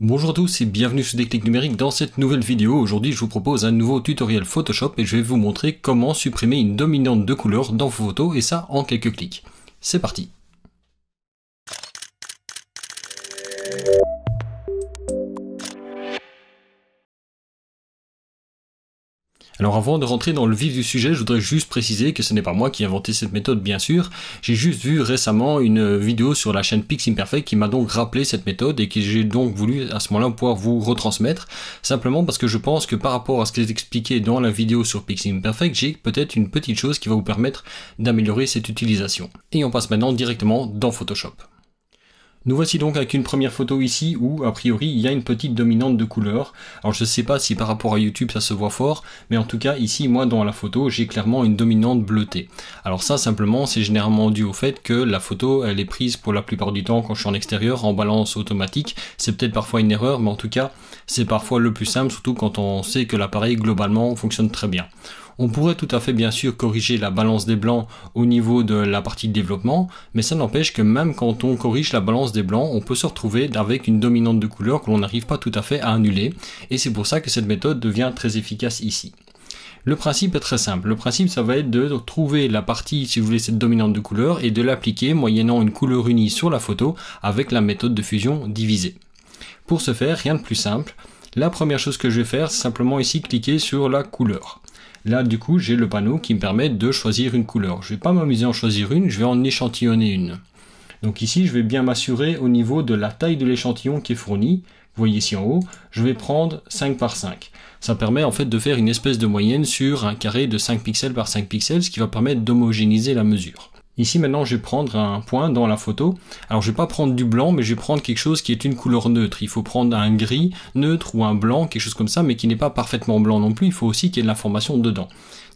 Bonjour à tous et bienvenue sur Déclic Numérique. Dans cette nouvelle vidéo, aujourd'hui je vous propose un nouveau tutoriel Photoshop et je vais vous montrer comment supprimer une dominante de couleur dans vos photos et ça en quelques clics. C'est parti. Alors avant de rentrer dans le vif du sujet, je voudrais juste préciser que ce n'est pas moi qui ai inventé cette méthode bien sûr. J'ai juste vu récemment une vidéo sur la chaîne Piximperfect qui m'a donc rappelé cette méthode et que j'ai donc voulu à ce moment-là pouvoir vous retransmettre. Simplement parce que je pense que par rapport à ce que j'ai expliqué dans la vidéo sur Piximperfect, j'ai peut-être une petite chose qui va vous permettre d'améliorer cette utilisation. Et on passe maintenant directement dans Photoshop. Nous voici donc avec une première photo ici où a priori il y a une petite dominante de couleur. Alors je ne sais pas si par rapport à YouTube ça se voit fort, mais en tout cas ici moi dans la photo j'ai clairement une dominante bleutée. Alors ça simplement c'est généralement dû au fait que la photo elle est prise pour la plupart du temps quand je suis en extérieur en balance automatique. C'est peut-être parfois une erreur mais en tout cas c'est parfois le plus simple, surtout quand on sait que l'appareil globalement fonctionne très bien. On pourrait tout à fait bien sûr corriger la balance des blancs au niveau de la partie de développement, mais ça n'empêche que même quand on corrige la balance des blancs, on peut se retrouver avec une dominante de couleur que l'on n'arrive pas tout à fait à annuler, et c'est pour ça que cette méthode devient très efficace ici. Le principe est très simple. Le principe, ça va être de trouver la partie, si vous voulez, cette dominante de couleur et de l'appliquer moyennant une couleur unie sur la photo avec la méthode de fusion divisée. Pour ce faire, rien de plus simple. La première chose que je vais faire, c'est simplement ici cliquer sur la couleur. Là, du coup, j'ai le panneau qui me permet de choisir une couleur. Je ne vais pas m'amuser à en choisir une, je vais en échantillonner une. Donc ici, je vais bien m'assurer au niveau de la taille de l'échantillon qui est fourni. Vous voyez ici en haut, je vais prendre 5 par 5. Ça permet en fait de faire une espèce de moyenne sur un carré de 5 pixels par 5 pixels, ce qui va permettre d'homogénéiser la mesure. Ici maintenant je vais prendre un point dans la photo. Alors je ne vais pas prendre du blanc mais je vais prendre quelque chose qui est une couleur neutre. Il faut prendre un gris neutre ou un blanc, quelque chose comme ça, mais qui n'est pas parfaitement blanc non plus. Il faut aussi qu'il y ait de l'information dedans.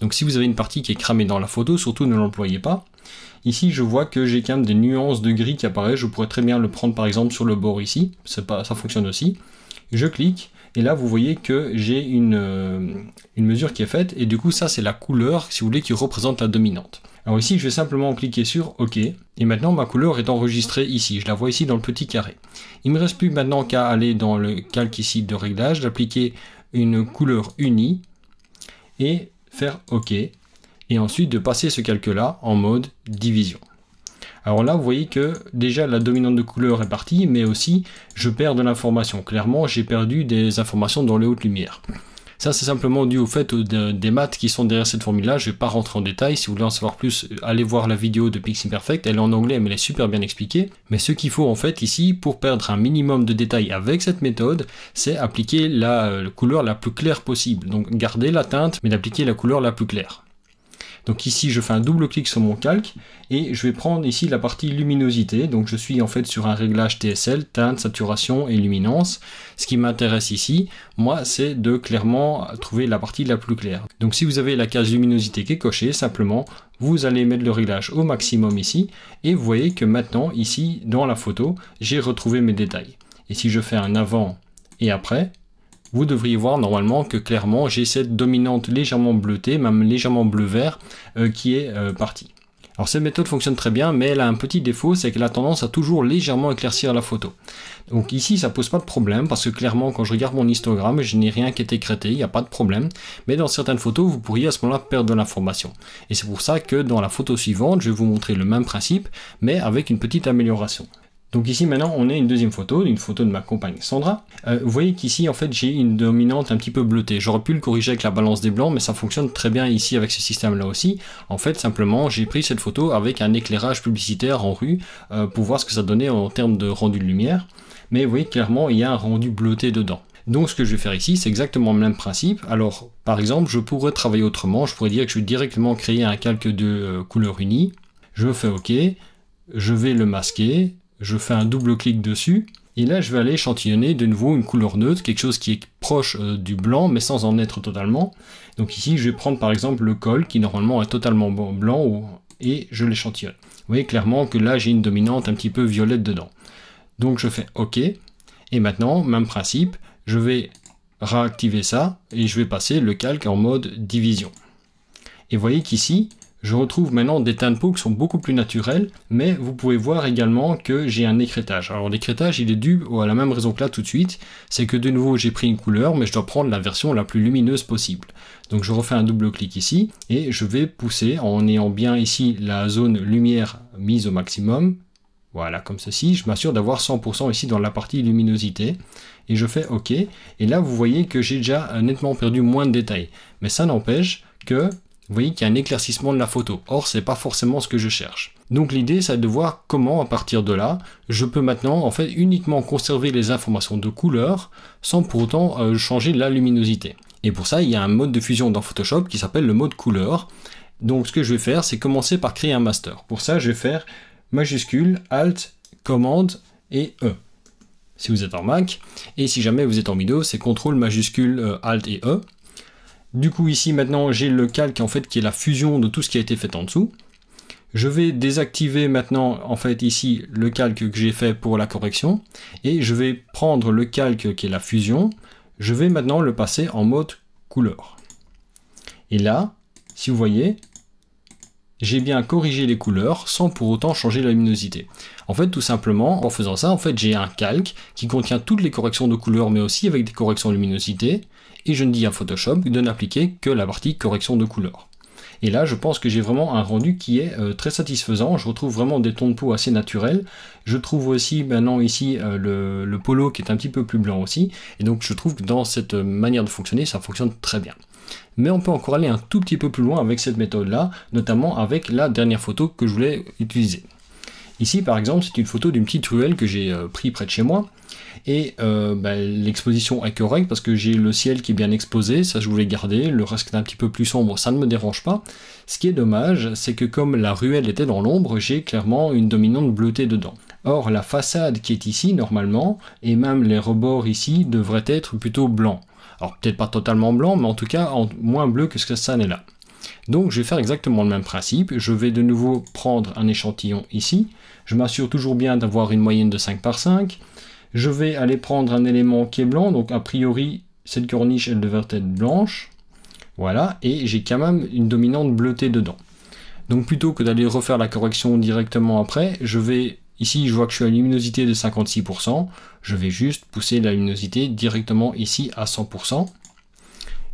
Donc si vous avez une partie qui est cramée dans la photo, surtout ne l'employez pas. Ici je vois que j'ai quand même des nuances de gris qui apparaissent. Je pourrais très bien le prendre par exemple sur le bord ici. Ça fonctionne aussi. Je clique. Et là, vous voyez que j'ai une mesure qui est faite. Et du coup, ça, c'est la couleur, si vous voulez, qui représente la dominante. Alors ici, je vais simplement cliquer sur OK. Et maintenant, ma couleur est enregistrée ici. Je la vois ici dans le petit carré. Il ne me reste plus maintenant qu'à aller dans le calque ici de réglage, d'appliquer une couleur unie et faire OK. Et ensuite, de passer ce calque-là en mode division. Alors là, vous voyez que déjà la dominante de couleur est partie, mais aussi je perds de l'information. Clairement, j'ai perdu des informations dans les hautes lumières. Ça, c'est simplement dû au fait des maths qui sont derrière cette formule-là. Je ne vais pas rentrer en détail. Si vous voulez en savoir plus, allez voir la vidéo de Piximperfect. Elle est en anglais, mais elle est super bien expliquée. Mais ce qu'il faut en fait ici, pour perdre un minimum de détails avec cette méthode, c'est appliquer la couleur la plus claire possible. Donc garder la teinte, mais d'appliquer la couleur la plus claire. Donc ici je fais un double clic sur mon calque et je vais prendre ici la partie luminosité. Donc je suis en fait sur un réglage TSL, teinte, saturation et luminance. Ce qui m'intéresse ici, moi, c'est de clairement trouver la partie la plus claire. Donc si vous avez la case luminosité qui est cochée, simplement vous allez mettre le réglage au maximum ici et vous voyez que maintenant ici dans la photo, j'ai retrouvé mes détails. Et si je fais un avant et après, vous devriez voir normalement que clairement j'ai cette dominante légèrement bleutée, même légèrement bleu-vert, qui est partie. Alors cette méthode fonctionne très bien, mais elle a un petit défaut, c'est qu'elle a tendance à toujours légèrement éclaircir la photo. Donc ici ça pose pas de problème, parce que clairement quand je regarde mon histogramme, je n'ai rien qui est écrété, il n'y a pas de problème. Mais dans certaines photos, vous pourriez à ce moment-là perdre de l'information. Et c'est pour ça que dans la photo suivante, je vais vous montrer le même principe, mais avec une petite amélioration. Donc ici maintenant on a une deuxième photo, une photo de ma compagne Sandra. Vous voyez qu'ici en fait j'ai une dominante un petit peu bleutée. J'aurais pu le corriger avec la balance des blancs mais ça fonctionne très bien ici avec ce système là aussi. En fait simplement j'ai pris cette photo avec un éclairage publicitaire en rue pour voir ce que ça donnait en termes de rendu de lumière. Mais vous voyez clairement il y a un rendu bleuté dedans. Donc ce que je vais faire ici c'est exactement le même principe. Alors par exemple je pourrais travailler autrement, je pourrais dire que je vais directement créer un calque de couleur unie. Je fais OK, je vais le masquer. Je fais un double clic dessus et là je vais aller échantillonner de nouveau une couleur neutre, quelque chose qui est proche du blanc mais sans en être totalement. Donc ici je vais prendre par exemple le col qui normalement est totalement blanc et je l'échantillonne. Vous voyez clairement que là j'ai une dominante un petit peu violette dedans. Donc je fais OK et maintenant même principe, je vais réactiver ça et je vais passer le calque en mode division. Et vous voyez qu'ici je retrouve maintenant des teintes de peau qui sont beaucoup plus naturelles, mais vous pouvez voir également que j'ai un écrêtage. Alors l'écrêtage, il est dû à la même raison que là tout de suite, c'est que de nouveau j'ai pris une couleur, mais je dois prendre la version la plus lumineuse possible. Donc je refais un double clic ici, et je vais pousser en ayant bien ici la zone lumière mise au maximum. Voilà, comme ceci, je m'assure d'avoir 100% ici dans la partie luminosité, et je fais OK, et là vous voyez que j'ai déjà nettement perdu moins de détails, mais ça n'empêche que vous voyez qu'il y a un éclaircissement de la photo. Or, c'est pas forcément ce que je cherche. Donc l'idée, c'est de voir comment, à partir de là, je peux maintenant, en fait, uniquement conserver les informations de couleur, sans pour autant changer la luminosité. Et pour ça, il y a un mode de fusion dans Photoshop qui s'appelle le mode couleur. Donc ce que je vais faire, c'est commencer par créer un master. Pour ça, je vais faire majuscule, Alt, Commande et E. Si vous êtes en Mac. Et si jamais vous êtes en Windows, c'est CTRL, majuscule, Alt et E. Du coup ici maintenant j'ai le calque en fait qui est la fusion de tout ce qui a été fait en dessous. Je vais désactiver maintenant en fait ici le calque que j'ai fait pour la correction et je vais prendre le calque qui est la fusion, je vais maintenant le passer en mode couleur. Et là, si vous voyez, j'ai bien corrigé les couleurs sans pour autant changer la luminosité. En fait tout simplement en faisant ça, en fait j'ai un calque qui contient toutes les corrections de couleurs mais aussi avec des corrections de luminosité. Et je ne dis à Photoshop de n'appliquer que la partie correction de couleur. Et là, je pense que j'ai vraiment un rendu qui est très satisfaisant. Je retrouve vraiment des tons de peau assez naturels. Je trouve aussi maintenant ici le polo qui est un petit peu plus blanc aussi. Et donc je trouve que dans cette manière de fonctionner, ça fonctionne très bien. Mais on peut encore aller un tout petit peu plus loin avec cette méthode-là, notamment avec la dernière photo que je voulais utiliser. Ici, par exemple, c'est une photo d'une petite ruelle que j'ai pris près de chez moi. Et l'exposition est correcte parce que j'ai le ciel qui est bien exposé, ça je voulais garder, le reste qui est un petit peu plus sombre, ça ne me dérange pas. Ce qui est dommage, c'est que comme la ruelle était dans l'ombre, j'ai clairement une dominante bleutée dedans. Or, la façade qui est ici, normalement, et même les rebords ici, devraient être plutôt blancs. Alors, peut-être pas totalement blanc, mais en tout cas, moins bleu que ce que ça n'est là. Donc, je vais faire exactement le même principe. Je vais de nouveau prendre un échantillon ici. Je m'assure toujours bien d'avoir une moyenne de 5 par 5. Je vais aller prendre un élément qui est blanc, donc a priori, cette corniche, elle devrait être blanche. Voilà, et j'ai quand même une dominante bleutée dedans. Donc plutôt que d'aller refaire la correction directement après, je vais, ici je vois que je suis à luminosité de 56%, je vais juste pousser la luminosité directement ici à 100%.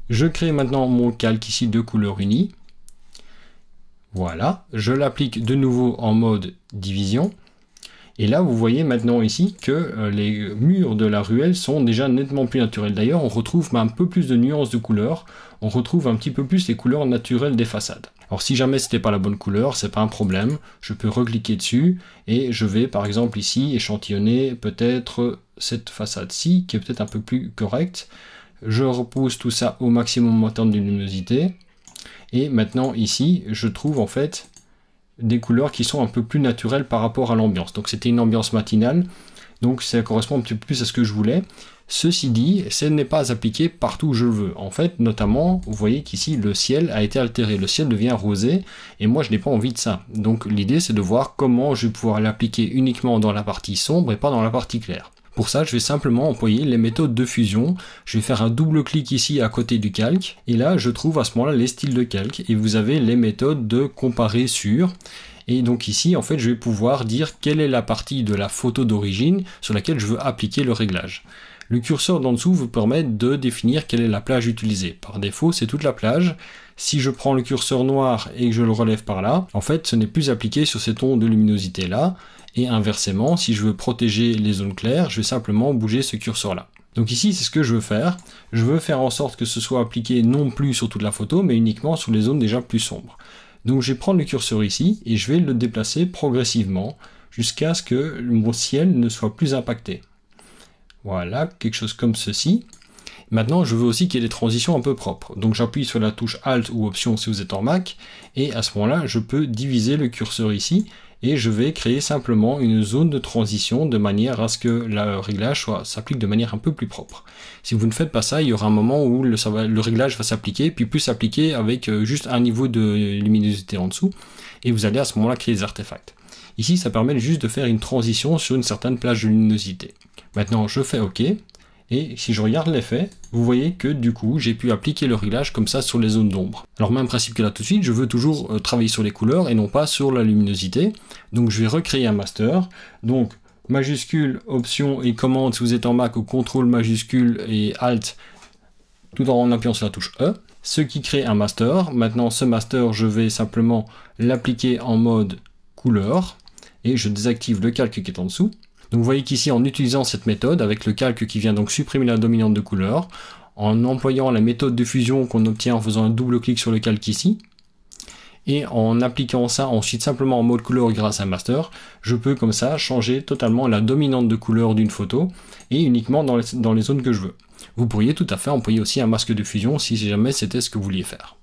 Je crée maintenant mon calque ici de couleur unie. Voilà, je l'applique de nouveau en mode division. Et là, vous voyez maintenant ici que les murs de la ruelle sont déjà nettement plus naturels. D'ailleurs, on retrouve un peu plus de nuances de couleurs. On retrouve un petit peu plus les couleurs naturelles des façades. Alors, si jamais c'était pas la bonne couleur, c'est pas un problème. Je peux recliquer dessus et je vais, par exemple, ici, échantillonner peut-être cette façade-ci, qui est peut-être un peu plus correcte. Je repousse tout ça au maximum en termes de luminosité. Et maintenant, ici, je trouve en fait des couleurs qui sont un peu plus naturelles par rapport à l'ambiance. Donc c'était une ambiance matinale, donc ça correspond un petit peu plus à ce que je voulais. Ceci dit, ce n'est pas appliqué partout où je le veux. En fait, notamment, vous voyez qu'ici le ciel a été altéré, le ciel devient rosé, et moi je n'ai pas envie de ça. Donc l'idée c'est de voir comment je vais pouvoir l'appliquer uniquement dans la partie sombre et pas dans la partie claire. Pour ça, je vais simplement employer les méthodes de fusion. Je vais faire un double clic ici à côté du calque. Et là, je trouve à ce moment-là les styles de calque. Et vous avez les méthodes de comparer sur. Et donc ici, en fait, je vais pouvoir dire quelle est la partie de la photo d'origine sur laquelle je veux appliquer le réglage. Le curseur d'en dessous vous permet de définir quelle est la plage utilisée. Par défaut, c'est toute la plage. Si je prends le curseur noir et que je le relève par là, en fait, ce n'est plus appliqué sur ces tons de luminosité là. Et inversement, si je veux protéger les zones claires, je vais simplement bouger ce curseur-là. Donc ici, c'est ce que je veux faire. Je veux faire en sorte que ce soit appliqué non plus sur toute la photo, mais uniquement sur les zones déjà plus sombres. Donc je vais prendre le curseur ici, et je vais le déplacer progressivement, jusqu'à ce que mon ciel ne soit plus impacté. Voilà, quelque chose comme ceci. Maintenant, je veux aussi qu'il y ait des transitions un peu propres. Donc j'appuie sur la touche Alt ou Option si vous êtes en Mac, et à ce moment-là, je peux diviser le curseur ici, et je vais créer simplement une zone de transition de manière à ce que le réglage s'applique de manière un peu plus propre. Si vous ne faites pas ça, il y aura un moment où le réglage va s'appliquer, puis plus s'appliquer avec juste un niveau de luminosité en dessous, et vous allez à ce moment-là créer des artefacts. Ici, ça permet juste de faire une transition sur une certaine plage de luminosité. Maintenant, je fais OK, Et si je regarde l'effet, vous voyez que du coup, j'ai pu appliquer le réglage comme ça sur les zones d'ombre. Alors même principe que là tout de suite, je veux toujours travailler sur les couleurs et non pas sur la luminosité. Donc je vais recréer un master. Donc majuscule, option et commande si vous êtes en Mac, ou contrôle majuscule et alt, tout en appuyant sur la touche E. Ce qui crée un master. Maintenant ce master, je vais simplement l'appliquer en mode couleur. Et je désactive le calque qui est en dessous. Donc vous voyez qu'ici, en utilisant cette méthode, avec le calque qui vient donc supprimer la dominante de couleur, en employant la méthode de fusion qu'on obtient en faisant un double clic sur le calque ici, et en appliquant ça ensuite simplement en mode couleur grâce à un master, je peux comme ça changer totalement la dominante de couleur d'une photo, et uniquement dans les zones que je veux. Vous pourriez tout à fait employer aussi un masque de fusion si jamais c'était ce que vous vouliez faire.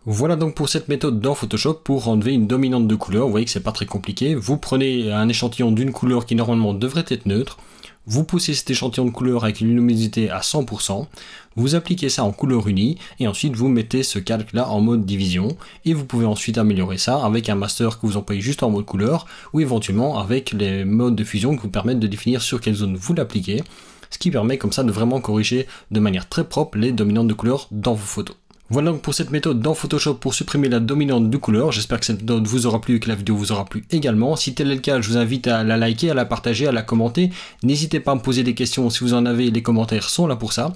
Voilà donc pour cette méthode dans Photoshop pour enlever une dominante de couleur. Vous voyez que c'est pas très compliqué. Vous prenez un échantillon d'une couleur qui normalement devrait être neutre. Vous poussez cet échantillon de couleur avec une luminosité à 100%. Vous appliquez ça en couleur unie et ensuite vous mettez ce calque là en mode division. Et vous pouvez ensuite améliorer ça avec un master que vous employez juste en mode couleur ou éventuellement avec les modes de fusion qui vous permettent de définir sur quelle zone vous l'appliquez. Ce qui permet comme ça de vraiment corriger de manière très propre les dominantes de couleur dans vos photos. Voilà donc pour cette méthode dans Photoshop pour supprimer la dominante de couleur. J'espère que cette méthode vous aura plu et que la vidéo vous aura plu également. Si tel est le cas, je vous invite à la liker, à la partager, à la commenter. N'hésitez pas à me poser des questions si vous en avez, les commentaires sont là pour ça.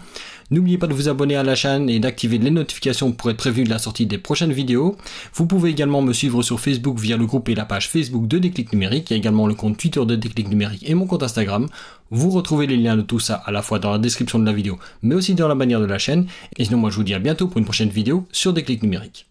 N'oubliez pas de vous abonner à la chaîne et d'activer les notifications pour être prévenu de la sortie des prochaines vidéos. Vous pouvez également me suivre sur Facebook via le groupe et la page Facebook de Déclic Numérique. Il y a également le compte Twitter de Déclic Numérique et mon compte Instagram. Vous retrouvez les liens de tout ça à la fois dans la description de la vidéo, mais aussi dans la bannière de la chaîne. Et sinon, moi je vous dis à bientôt pour une prochaine vidéo sur Déclic Numérique.